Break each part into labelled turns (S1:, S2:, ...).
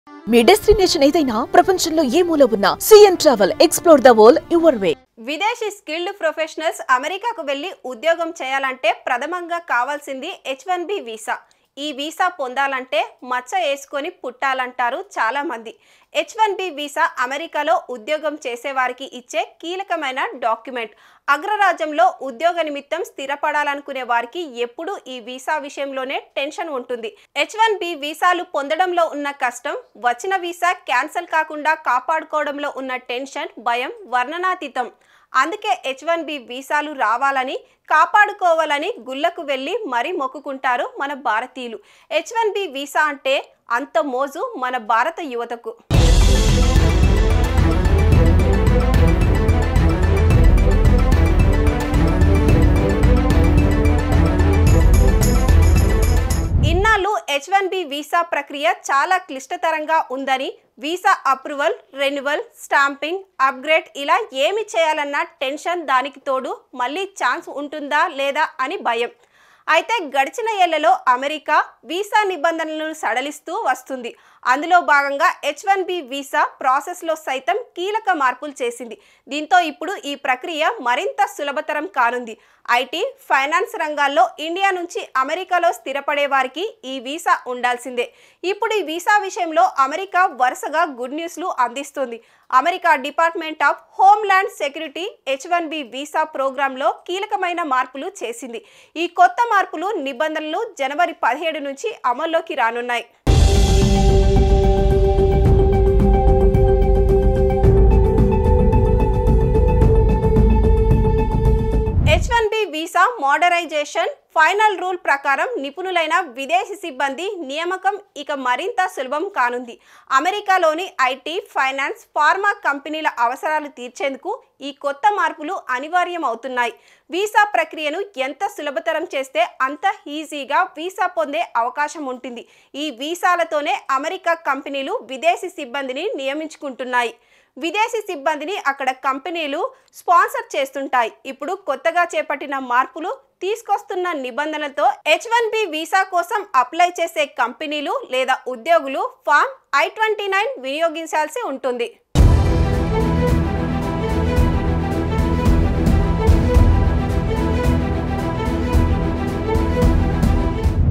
S1: మీ destination ఏదైనా ప్రపంచంలో ఏ మూల ఉన్నా CN travel explore the world your way.
S2: విదేశీ స్కిల్డ్ ప్రొఫెషనల్స్ అమెరికాకు వెళ్లి ఉద్యోగం చేయాలంటే ప్రథమంగా కావాల్సింది H1B వీసా. ఈ వీసా పొందాలంటే మచ్చ వేసుకొని పుట్టాలంటారు చాలా మంది. H1B వీసా అమెరికాలో ఉద్యోగం చేసేవారికి ఇచ్చే కీలకమైన డాక్యుమెంట్. అగ్రరాజ్యంలో ఉద్యోగ నిమిత్తం స్థిరపడాలనుకునే వారికి ఎప్పుడూ ఈ వీసా విషయంలోనే టెన్షన్ ఉంటుంది. H1B వీసాలు పొందడంలో ఉన్న కష్టం, వచ్చిన వీసా క్యాన్సిల్ కాకుండా కాపాడుకోవడంలో ఉన్న టెన్షన్, భయం వర్ణనాతీతం. అందుకే H1B వీసాలు రావాలని, కాపాడుకోవాలని గుళ్ళకు వెళ్ళి మరీ మొక్కుకుంటారు మన భారతీయులు. H1B వీసా అంటే అంత మోజు మన భారత యువతకు. ఇన్నాళ్ళు H1B వీసా ప్రక్రియ చాలా క్లిష్టతరంగా ఉందని, visa approval, renewal, stamping, upgrade ఇలా ఏమి చేయాలన్న టెన్షన్, దానికి తోడు మళ్ళీ ఛాన్స్ ఉంటుందా లేదా అని భయం. అయితే గడిచిన ఏళ్లలో అమెరికా వీసా నిబంధనలను సడలిస్తూ వస్తుంది. అందులో భాగంగా H1B వీసా ప్రాసెస్లో సైతం కీలక మార్పులు చేసింది. దీంతో ఇప్పుడు ఈ ప్రక్రియ మరింత సులభతరం కానుంది. ఐటీ, ఫైనాన్స్ రంగాల్లో ఇండియా నుంచి అమెరికాలో స్థిరపడే వారికి ఈ వీసా ఉండాల్సిందే. ఇప్పుడు ఈ వీసా విషయంలో అమెరికా వరుసగా గుడ్ న్యూస్లు అందిస్తుంది. America department of homeland security H1B visa ప్రోగ్రాంలో కీలకమైన మార్పులు చేసింది. ఈ కొత్త మార్పులు, నిబంధనలు జనవరి 17 నుంచి అమల్లోకి రానున్నాయి. H1B visa modernisation final rule ప్రకారం నిపుణులైన విదేశీ సిబ్బంది నియామకం ఇక మరింత సులభం కానుంది. అమెరికాలోని ఐటీ, ఫైనాన్స్, ఫార్మా కంపెనీల అవసరాలు తీర్చేందుకు ఈ కొత్త మార్పులు అనివార్యం అవుతున్నాయి. వీసా ప్రక్రియను ఎంత సులభతరం చేస్తే అంత ఈజీగా వీసా పొందే అవకాశం ఉంటుంది. ఈ వీసాలతోనే అమెరికా కంపెనీలు విదేశీ సిబ్బందిని నియమించుకుంటున్నాయి. విదేశీ సిబ్బందిని అక్కడ కంపెనీలు స్పాన్సర్ చేస్తుంటాయి. ఇప్పుడు కొత్తగా చేపట్టిన మార్పులు తీసుకొస్తున్న నిబంధనలతో H1B వీసా కోసం అప్లై చేసే కంపెనీలు లేదా ఉద్యోగులు ఫామ్ I-29 వినియోగించాల్సి ఉంటుంది.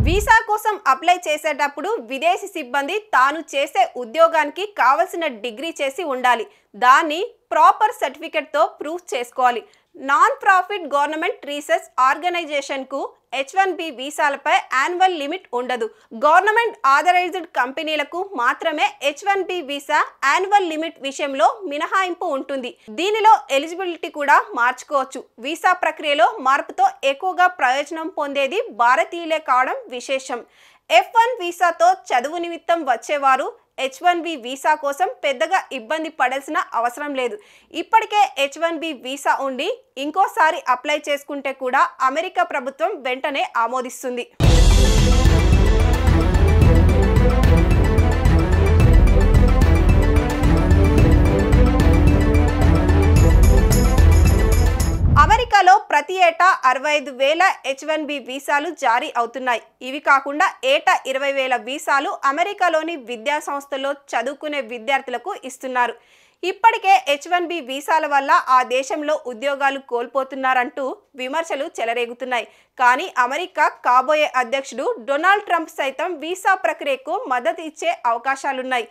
S2: వీసా కోసం అప్లై చేసేటప్పుడు విదేశీ సిబ్బంది తాను చేసే ఉద్యోగానికి కావలసిన డిగ్రీ చేసి ఉండాలి. దాన్ని ప్రాపర్ సర్టిఫికెట్తో ప్రూఫ్ చేసుకోవాలి. నాన్ ప్రాఫిట్ గవర్నమెంట్ రీసెర్చ్ ఆర్గనైజేషన్కు H1B వీసాలపై యాన్యువల్ లిమిట్ ఉండదు. గవర్నమెంట్ ఆథరైజ్డ్ కంపెనీలకు మాత్రమే H1B వీసా యాన్యువల్ లిమిట్ విషయంలో మినహాయింపు ఉంటుంది. దీనిలో ఎలిజిబిలిటీ కూడా మార్చుకోవచ్చు. వీసా ప్రక్రియలో మార్పుతో ఎక్కువగా ప్రయోజనం పొందేది భారతీయులే కావడం విశేషం. F1 వీసాతో చదువు నిమిత్తం వచ్చేవారు H1B వీసా కోసం పెద్దగా ఇబ్బంది పడాల్సిన అవసరం లేదు. ఇప్పటికే H1B వీసా ఉండి ఇంకోసారి అప్లై చేసుకుంటే కూడా అమెరికా ప్రభుత్వం వెంటనే ఆమోదిస్తుంది. అమెరికాలో ప్రతి ఏటా 65,000 H1B వీసాలు జారీ అవుతున్నాయి. ఇవి కాకుండా ఏటా 20,000 వీసాలు అమెరికాలోని విద్యా సంస్థల్లో చదువుకునే విద్యార్థులకు ఇస్తున్నారు. ఇప్పటికే H1B వీసాల వల్ల ఆ దేశంలో ఉద్యోగాలు కోల్పోతున్నారంటూ విమర్శలు చెలరేగుతున్నాయి. కానీ అమెరికా కాబోయే అధ్యక్షుడు డొనాల్డ్ ట్రంప్ సైతం వీసా ప్రక్రియకు మద్దతు ఇచ్చే అవకాశాలున్నాయి.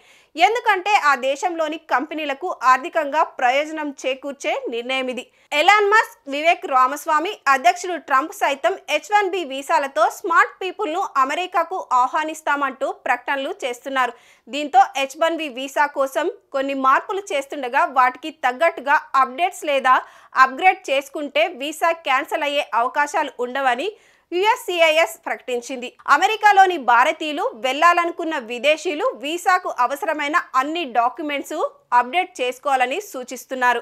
S2: ఎందుకంటే ఆ దేశంలోని కంపెనీలకు ఆర్థికంగా ప్రయోజనం చేకూర్చే నిర్ణయం ఇది. ఎలాన్ మస్క్, వివేక్ రామస్వామి, అధ్యక్షుడు ట్రంప్ సైతం H1B వీసాలతో స్మార్ట్ పీపుల్ను అమెరికాకు ఆహ్వానిస్తామంటూ ప్రకటనలు చేస్తున్నారు. దీంతో H1B వీసా కోసం కొన్ని మార్పులు చేస్తుండగా వాటికి తగ్గట్టుగా అప్డేట్స్ లేదా అప్గ్రేడ్ చేసుకుంటే వీసా క్యాన్సిల్ అయ్యే అవకాశాలు ఉండవని USCIS ప్రకటించింది. అమెరికాలోని భారతీయులు వెళ్లాలనుకున్న విదేశీయులు వీసాకు అవసరమైన అన్ని డాక్యుమెంట్స్ అప్డేట్ చేసుకోవాలని సూచిస్తున్నారు.